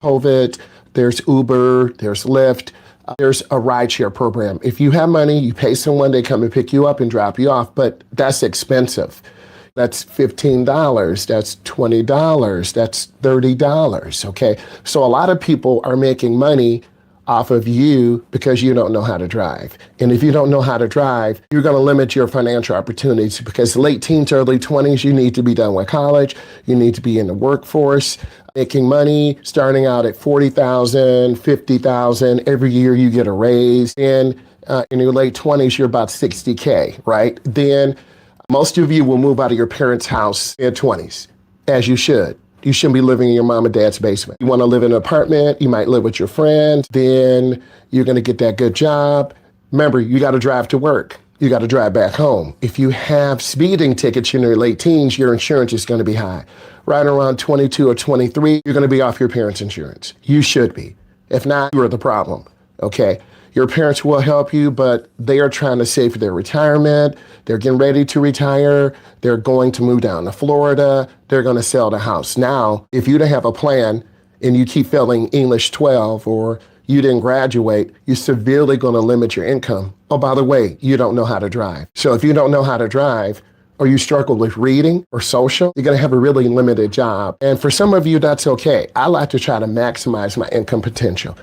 COVID, there's Uber, there's Lyft. There's a rideshare program. If you have money, you pay someone, they come and pick you up and drop you off, but that's expensive. That's $15, that's $20, that's $30, okay? So a lot of people are making money off of you because you don't know how to drive. And if you don't know how to drive, you're gonna limit your financial opportunities because late teens, early 20s, you need to be done with college, you need to be in the workforce, making money, starting out at $40,000, $50,000, every year you get a raise. And in your late 20s, you're about $60K, right? Then most of you will move out of your parents' house in 20s, as you should. You shouldn't be living in your mom and dad's basement. You want to live in an apartment, you might live with your friend, then you're going to get that good job. Remember, you got to drive to work. You got to drive back home. If you have speeding tickets in your late teens, your insurance is going to be high. Right around 22 or 23, you're going to be off your parents' insurance. You should be. If not, you're the problem, okay? Your parents will help you, but they are trying to save for their retirement. They're getting ready to retire. They're going to move down to Florida. They're going to sell the house. Now, if you don't have a plan and you keep failing English 12 or you didn't graduate, you're severely going to limit your income. Oh, by the way, you don't know how to drive. So if you don't know how to drive, or you struggle with reading or social, you're going to have a really limited job. And for some of you, that's okay. I like to try to maximize my income potential.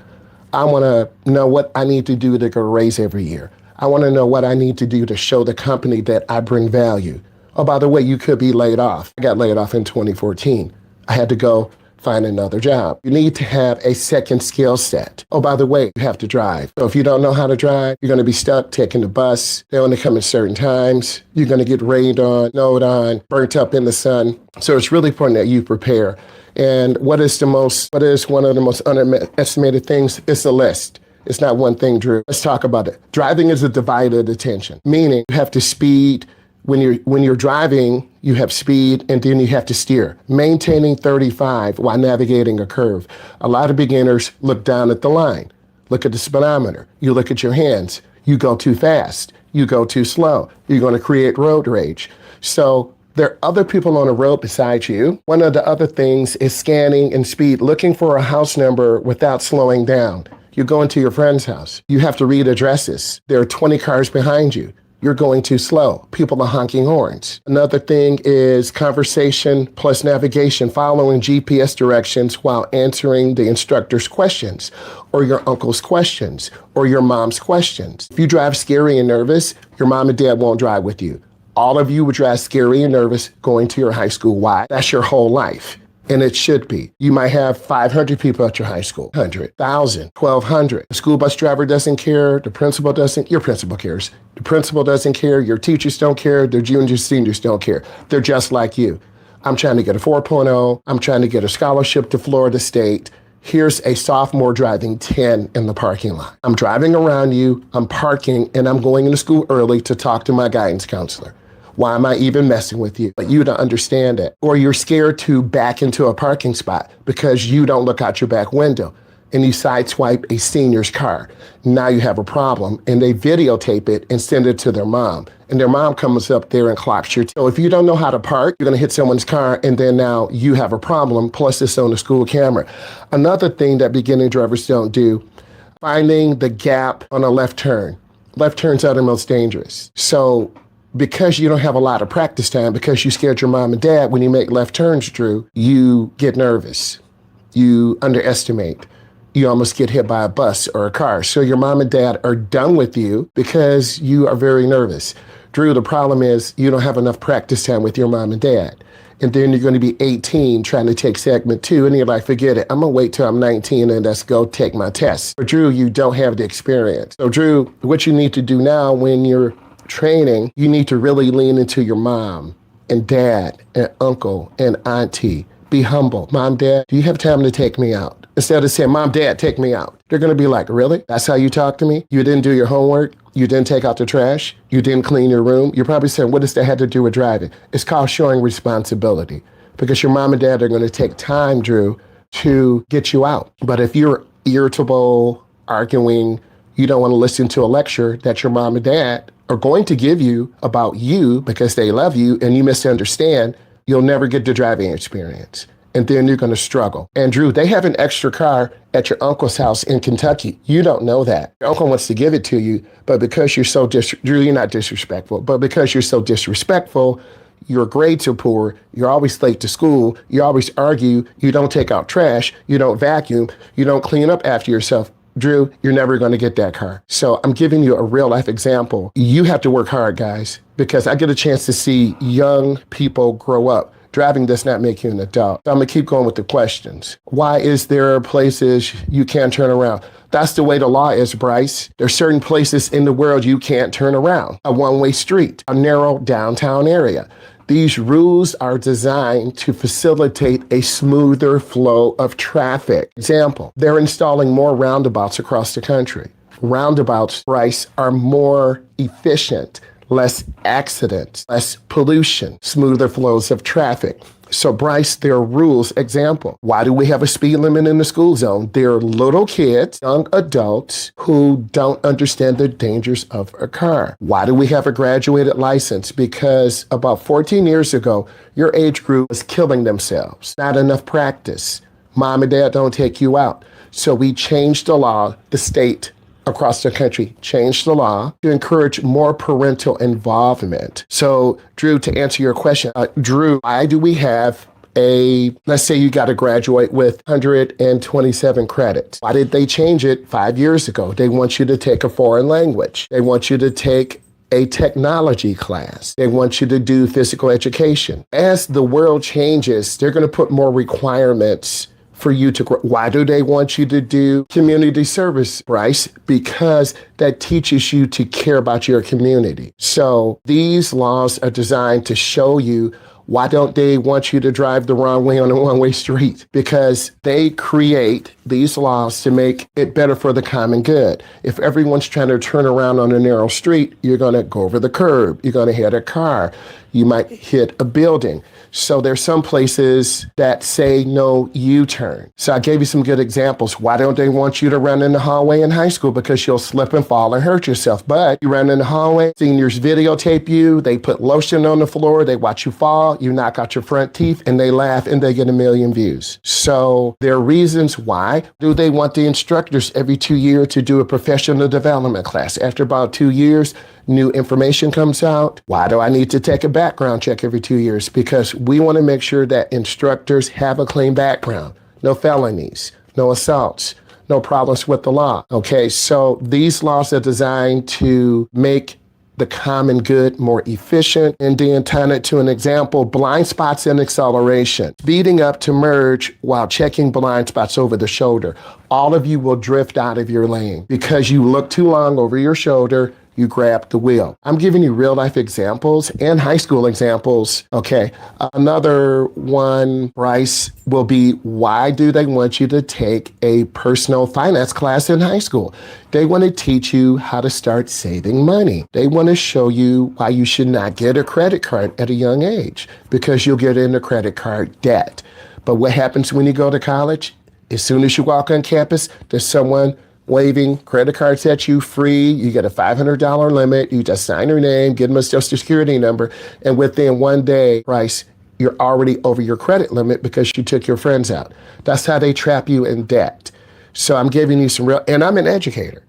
I want to know what I need to do to get a raise every year. I want to know what I need to do to show the company that I bring value. Oh, by the way, you could be laid off. I got laid off in 2014. I had to go find another job. You need to have a second skill set. Oh, by the way, you have to drive. So if you don't know how to drive, you're going to be stuck taking the bus. They only come at certain times. You're going to get rained on, snowed on, burnt up in the sun. So it's really important that you prepare. And what is one of the most underestimated things? It's a list. It's not one thing, Drew. Let's talk about it. Driving is a divided attention, meaning you have to speed. When you're driving, you have speed and then you have to steer. Maintaining 35 while navigating a curve. A lot of beginners look down at the line. Look at the speedometer. You look at your hands. You go too fast. You go too slow. You're going to create road rage. So there are other people on the road besides you. One of the other things is scanning and speed, looking for a house number without slowing down. You go into your friend's house. You have to read addresses. There are 20 cars behind you. You're going too slow. People are honking horns. Another thing is conversation plus navigation, following GPS directions while answering the instructor's questions or your uncle's questions or your mom's questions. If you drive scary and nervous, your mom and dad won't drive with you. All of you would drive scary and nervous going to your high school. Why? That's your whole life. And it should be. You might have 500 people at your high school, 100, 1,000, 1,200. The school bus driver doesn't care. The principal doesn't. Your principal cares. The principal doesn't care. Your teachers don't care. The juniors, seniors don't care. They're just like you. I'm trying to get a 4.0. I'm trying to get a scholarship to Florida State. Here's a sophomore driving 10 in the parking lot. I'm driving around you. I'm parking, and I'm going into school early to talk to my guidance counselor. Why am I even messing with you? But you don't understand it. Or you're scared to back into a parking spot because you don't look out your back window and you sideswipe a senior's car. Now you have a problem and they videotape it and send it to their mom. And their mom comes up there and clocks your So if you don't know how to park, you're gonna hit someone's car and then now you have a problem, plus it's on the school camera. Another thing that beginning drivers don't do, finding the gap on a left turn. Left turns are the most dangerous. So because you don't have a lot of practice time, because you scared your mom and dad when you make left turns, Drew, you get nervous. You underestimate. You almost get hit by a bus or a car. So your mom and dad are done with you because you are very nervous. Drew, the problem is you don't have enough practice time with your mom and dad. And then you're going to be 18 trying to take segment 2 and you're like, forget it. I'm going to wait till I'm 19 and let's go take my test. But Drew, you don't have the experience. So Drew, what you need to do now when you're training, you need to really lean into your mom and dad and uncle and auntie. Be humble. Mom, dad, do you have time to take me out? Instead of saying, Mom, dad, take me out. They're going to be like, really? That's how you talk to me? You didn't do your homework? You didn't take out the trash? You didn't clean your room? You're probably saying, what does that have to do with driving? It's called showing responsibility because your mom and dad are going to take time, Drew, to get you out. But if you're irritable, arguing, you don't want to listen to a lecture that your mom and dad are going to give you about you because they love you and you misunderstand, you'll never get the driving experience. and then you're going to struggle. And Drew, they have an extra car at your uncle's house in Kentucky. You don't know that. Your uncle wants to give it to you, but because you're so Drew, you're not disrespectful, but because you're so disrespectful, your grades are poor, you're always late to school, you always argue, you don't take out trash, you don't vacuum, you don't clean up after yourself. Drew, you're never going to get that car. So I'm giving you a real life example. You have to work hard, guys, because I get a chance to see young people grow up. Driving does not make you an adult. So I'm gonna keep going with the questions. Why is there places you can't turn around? That's the way the law is, Bryce. There's certain places in the world you can't turn around. A one-way street, a narrow downtown area. These rules are designed to facilitate a smoother flow of traffic. Example, they're installing more roundabouts across the country. Roundabouts, Bryce, are more efficient, less accidents, less pollution, smoother flows of traffic. So Bryce, there are rules. Example, why do we have a speed limit in the school zone? There are little kids, young adults who don't understand the dangers of a car. Why do we have a graduated license? Because about 14 years ago, your age group was killing themselves. Not enough practice. Mom and dad don't take you out. So we changed the law, the state across the country changed the law to encourage more parental involvement. So, Drew, to answer your question, Drew, why do we have let's say you got to graduate with 127 credits. Why did they change it 5 years ago? They want you to take a foreign language. They want you to take a technology class. They want you to do physical education. As the world changes, they're going to put more requirements for you to grow. Why do they want you to do community service, Bryce? Because that teaches you to care about your community. So these laws are designed to show you why don't they want you to drive the wrong way on a one-way street? Because they create these laws to make it better for the common good. If everyone's trying to turn around on a narrow street, you're going to go over the curb. You're going to hit a car. You might hit a building. So there's some places that say no U-turn. So I gave you some good examples. Why don't they want you to run in the hallway in high school? Because you'll slip and fall and hurt yourself. But you run in the hallway, seniors videotape you, they put lotion on the floor, they watch you fall, you knock out your front teeth, and they laugh and they get 1 million views. So there are reasons why. Do they want the instructors every 2 years to do a professional development class? After about 2 years, new information comes out. Why do I need to take a background check every 2 years? Because we want to make sure that instructors have a clean background. No felonies, no assaults, no problems with the law. Okay, so these laws are designed to make the common good more efficient. And then tying it to an example, blind spots in acceleration. Speeding up to merge while checking blind spots over the shoulder. All of you will drift out of your lane because you look too long over your shoulder, you grab the wheel. I'm giving you real life examples and high school examples. Okay, another one, Bryce, will be why do they want you to take a personal finance class in high school? They want to teach you how to start saving money. They want to show you why you should not get a credit card at a young age because you'll get into credit card debt. But what happens when you go to college? As soon as you walk on campus, there's someone waving credit cards at you free. You get a $500 limit. You just sign your name, give them a social security number, and within 1 day, Bryce, you're already over your credit limit because you took your friends out. That's how they trap you in debt. So I'm giving you some real, and I'm an educator,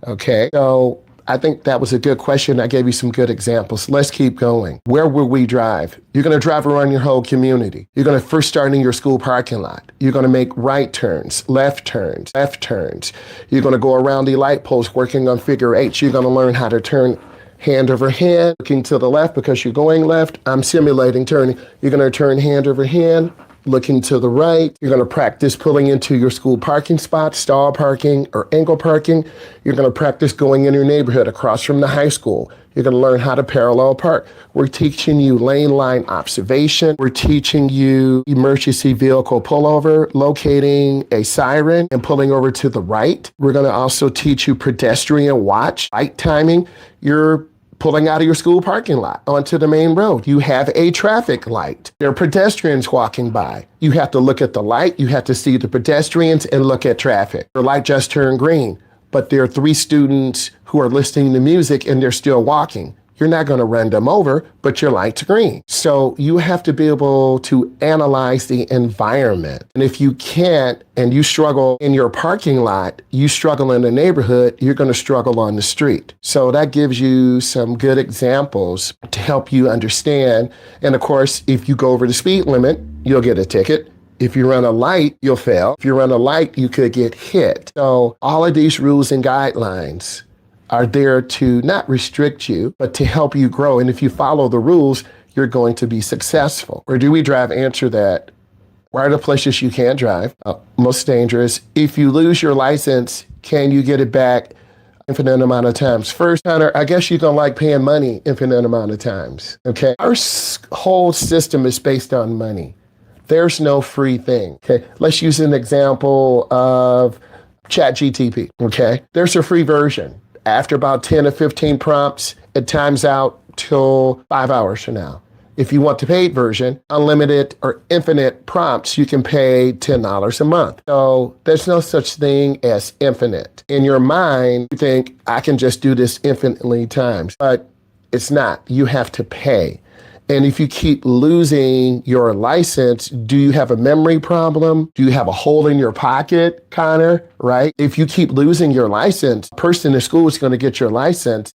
okay? So I think that was a good question. I gave you some good examples. Let's keep going. Where will we drive? You're going to drive around your whole community. You're going to first start in your school parking lot. You're going to make right turns, left turns, left turns. You're going to go around the light post working on figure eights. You're going to learn how to turn hand over hand, looking to the left because you're going left. I'm simulating turning. You're going to turn hand over hand, looking to the right. You're going to practice pulling into your school parking spot, stall parking or angle parking. You're going to practice going in your neighborhood across from the high school. You're going to learn how to parallel park. We're teaching you lane line observation. We're teaching you emergency vehicle pullover, locating a siren and pulling over to the right. We're going to also teach you pedestrian watch, light timing. You're pulling out of your school parking lot onto the main road. You have a traffic light. There are pedestrians walking by. You have to look at the light. You have to see the pedestrians and look at traffic. The light just turned green, but there are 3 students who are listening to music and they're still walking. you're not going to run them over, but your light's green. So you have to be able to analyze the environment. And if you can't, and you struggle in your parking lot, you struggle in the neighborhood, you're going to struggle on the street. So that gives you some good examples to help you understand. And of course, if you go over the speed limit, you'll get a ticket. If you run a light, you'll fail. If you run a light, you could get hit. So all of these rules and guidelines are there to not restrict you, but to help you grow. And if you follow the rules, you're going to be successful. Where do we drive? Answer that. Where are the places you can't drive? Most dangerous. If you lose your license, can you get it back infinite amount of times? First, Hunter, I guess you don't like paying money infinite amount of times, okay? Our whole system is based on money. There's no free thing, okay? Let's use an example of ChatGPT, okay? There's a free version. After about 10 or 15 prompts, it times out till 5 hours from now. If you want the paid version, unlimited or infinite prompts, you can pay $10 a month. So there's no such thing as infinite. In your mind, you think, I can just do this infinitely times, but it's not. You have to pay. And if you keep losing your license, do you have a memory problem? Do you have a hole in your pocket, Connor, right? If you keep losing your license, a person in school is going to get your license